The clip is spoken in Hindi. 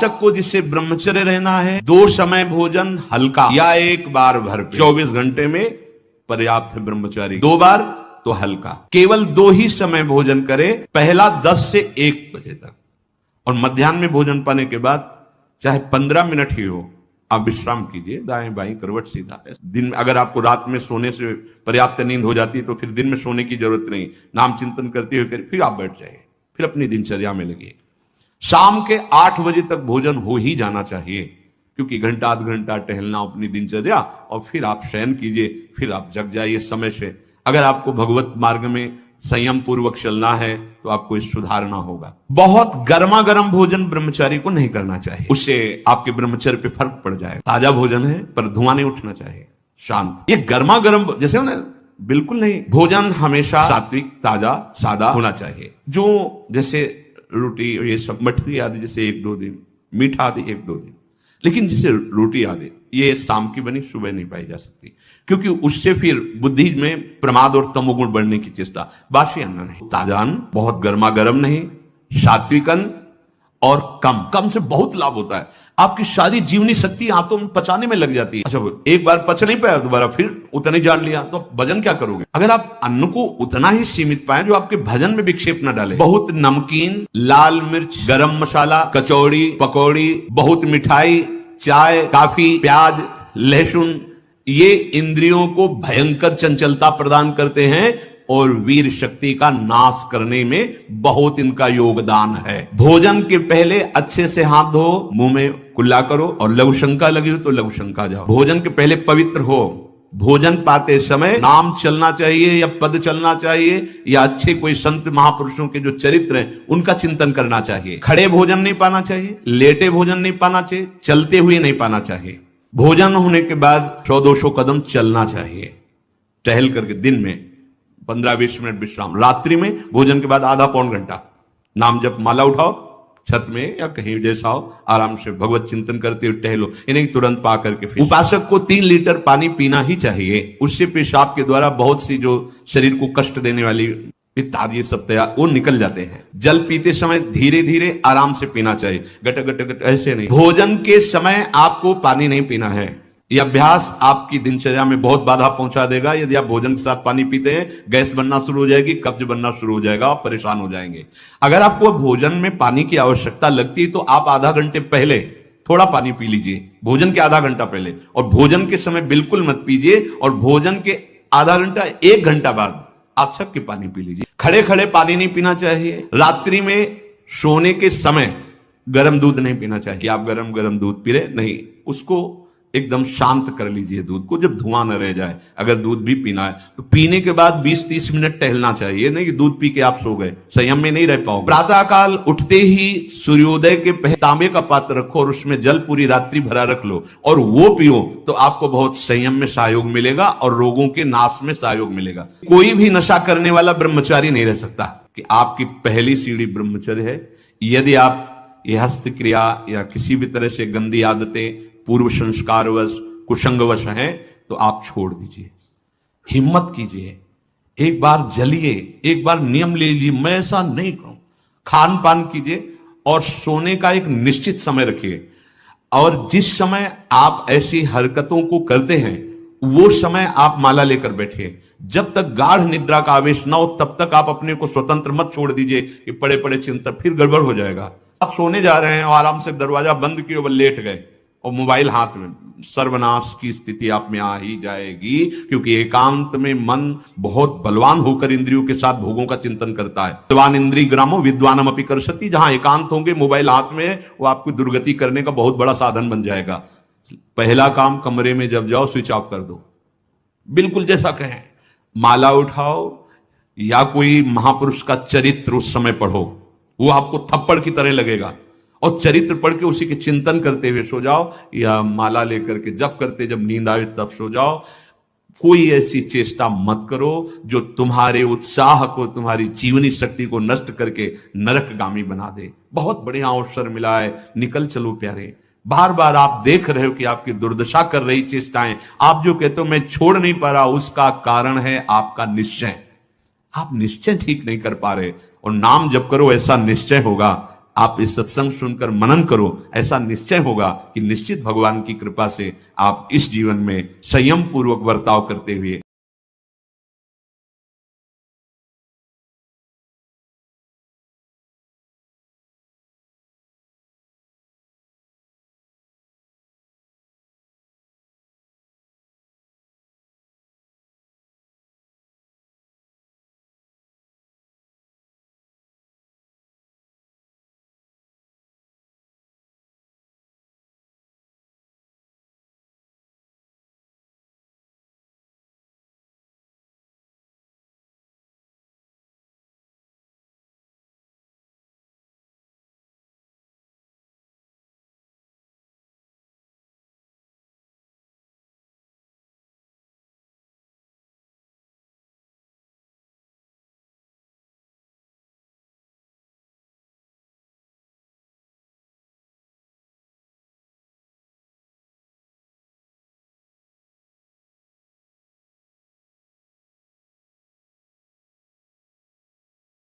उपासक को जिसे ब्रह्मचर्य रहना है, 2 समय भोजन हल्का या 1 बार भरपेट, 24 घंटे में पर्याप्त है ब्रह्मचारी, 2 बार तो हल्का। केवल 2 ही समय भोजन करे, पहला 10 से 1 बजे तक, और मध्याह्न में भोजन पाने के बाद चाहे 15 मिनट ही हो आप विश्राम कीजिए, दाएं बाएं करवट सीधा। दिन अगर आपको रात में सोने से पर्याप्त नींद हो जाती है तो फिर दिन में सोने की जरूरत नहीं, नाम चिंतन करते हुए फिर आप बैठ जाइए, फिर अपनी दिनचर्या में लगिए। शाम के 8 बजे तक भोजन हो ही जाना चाहिए, क्योंकि घंटा आध घंटा टहलना अपनी दिनचर्या, और फिर आप शयन कीजिए, फिर आप जग जाइए समय से। अगर आपको भगवत मार्ग में संयम पूर्वक चलना है तो आपको इस सुधारना होगा। बहुत गर्मा गर्म भोजन ब्रह्मचारी को नहीं करना चाहिए, उससे आपके ब्रह्मचर्य पे फर्क पड़ जाए। ताजा भोजन है पर धुआं नहीं उठना चाहिए, शांत। ये गर्मा गर्म जैसे हो ना, बिल्कुल नहीं। भोजन हमेशा सात्विक, ताजा, सादा होना चाहिए। जो जैसे रोटी ये सब मठरी आदि जैसे 1-2 दिन, मीठा आदि 1-2 दिन, लेकिन जैसे रोटी आदि ये शाम की बनी सुबह नहीं पाई जा सकती, क्योंकि उससे फिर बुद्धि में प्रमाद और तमोगुण बढ़ने की चेष्टा। बासी अन्न नहीं, ताजा अन्न, बहुत गर्मा गर्म नहीं, सात्विक अन्न, और कम से बहुत लाभ होता है। आपकी सारी जीवनी शक्ति आंतों में पचाने में लग जाती है। अच्छा, एक बार पच नहीं पाया, दोबारा फिर उतना ही जान लिया, तो भजन क्या करोगे? अगर आप अन्न को उतना ही सीमित पाए जो आपके भजन में विक्षेप न डाले। बहुत नमकीन, लाल मिर्च, गरम मसाला, कचौड़ी, पकौड़ी, बहुत मिठाई, चाय, काफी, प्याज, लहसुन, ये इंद्रियों को भयंकर चंचलता प्रदान करते हैं और वीर शक्ति का नाश करने में बहुत इनका योगदान है। भोजन के पहले अच्छे से हाथ धो, मुंह में कुल्ला करो, और लघु शंका लगी हो तो लघु शंका जाओ। भोजन के पहले पवित्र हो। भोजन पाते समय नाम चलना चाहिए या पद चलना चाहिए, या अच्छे कोई संत महापुरुषों के जो चरित्र हैं उनका चिंतन करना चाहिए। खड़े भोजन नहीं पाना चाहिए, लेटे भोजन नहीं पाना चाहिए, चलते हुए नहीं पाना चाहिए। भोजन होने के बाद 100-200 कदम चलना चाहिए, टहल करके। दिन में 15-20 मिनट विश्राम। रात्रि में भोजन के बाद आधा पौन घंटा नाम जप, माला उठाओ, छत में या कहीं जैसा हो, आराम से भगवत चिंतन करते हुए टहलो, इन्हें तुरंत पा करके फिर। उपासक को 3 लीटर पानी पीना ही चाहिए। उससे पेशाब के द्वारा बहुत सी जो शरीर को कष्ट देने वाली पित्त आदि ये सब तैयार वो निकल जाते हैं। जल पीते समय धीरे धीरे आराम से पीना चाहिए, गट गट गट ऐसे नहीं। भोजन के समय आपको पानी नहीं पीना है। यह अभ्यास आपकी दिनचर्या में बहुत बाधा पहुंचा देगा। यदि आप भोजन के साथ पानी पीते हैं, गैस बनना शुरू हो जाएगी, कब्ज बनना शुरू हो जाएगा, आप परेशान हो जाएंगे। अगर आपको भोजन में पानी की आवश्यकता लगती है तो आप आधा घंटे पहले थोड़ा पानी पी लीजिए, भोजन के आधा घंटा पहले, और भोजन के समय बिल्कुल मत पीजिए, और भोजन के आधा घंटा 1 घंटा बाद आप छक के पानी पी लीजिए। खड़े खड़े पानी नहीं पीना चाहिए। रात्रि में सोने के समय गर्म दूध नहीं पीना चाहिए कि आप गरम गरम दूध पी रहे, नहीं, उसको एकदम शांत कर लीजिए दूध को, जब धुआं न रह जाए। अगर दूध भी पीना है तो पीने के बाद 20-30 मिनट टहलना चाहिए, नहीं कि दूध पी के आप सो गए, संयम में नहीं रह पाओगे। प्रातः काल उठते ही सूर्योदय के पहले तांबे का पात्र रखो और उसमें जल पूरी रात्रि भरा रख लो और वो पियो, तो आपको बहुत संयम में सहयोग मिलेगा और रोगों के नाश में सहयोग मिलेगा। कोई भी नशा करने वाला ब्रह्मचारी नहीं रह सकता। कि आपकी पहली सीढ़ी ब्रह्मचर्य है। यदि आप ये हस्तक्रिया या किसी भी तरह से गंदी आदतें पूर्व संस्कारवश कुसंगवश हैं तो आप छोड़ दीजिए, हिम्मत कीजिए, एक बार जलिए, एक बार नियम ले लीजिए, मैं ऐसा नहीं करूं। खान पान कीजिए और सोने का एक निश्चित समय रखिए, और जिस समय आप ऐसी हरकतों को करते हैं वो समय आप माला लेकर बैठिए। जब तक गाढ़ निद्रा का आवेश ना हो तब तक आप अपने को स्वतंत्र मत छोड़ दीजिए कि पड़े पड़े चिंतन, फिर गड़बड़ हो जाएगा। आप सोने जा रहे हैं और आराम से दरवाजा बंद किए और लेट गए और मोबाइल हाथ में, सर्वनाश की स्थिति आप में आ ही जाएगी। क्योंकि एकांत में मन बहुत बलवान होकर इंद्रियों के साथ भोगों का चिंतन करता है। विद्वान इंद्रिय ग्रामो विद्वानम अपि कर्षति। जहां एकांत होंगे, मोबाइल हाथ में है, वो आपकी दुर्गति करने का बहुत बड़ा साधन बन जाएगा। पहला काम, कमरे में जब जाओ स्विच ऑफ कर दो, बिल्कुल जैसा कहें। माला उठाओ या कोई महापुरुष का चरित्र उस समय पढ़ो, वो आपको थप्पड़ की तरह लगेगा, और चरित्र पढ़ के उसी के चिंतन करते हुए सो जाओ, या माला लेकर के जब करते जब नींद आए तब सो जाओ। कोई ऐसी चेष्टा मत करो जो तुम्हारे उत्साह को, तुम्हारी जीवनी शक्ति को नष्ट करके नरकगामी बना दे। बहुत बढ़िया अवसर मिला है, निकल चलो प्यारे। बार बार आप देख रहे हो कि आपकी दुर्दशा कर रही चेष्टाएं, आप जो कहते हो मैं छोड़ नहीं पा रहा, उसका कारण है आपका निश्चय। आप निश्चय ठीक नहीं कर पा रहे, और नाम जप करो, ऐसा निश्चय होगा आप इस सत्संग सुनकर मनन करो, ऐसा निश्चय होगा कि निश्चित भगवान की कृपा से आप इस जीवन में संयम पूर्वक बर्ताव करते हुए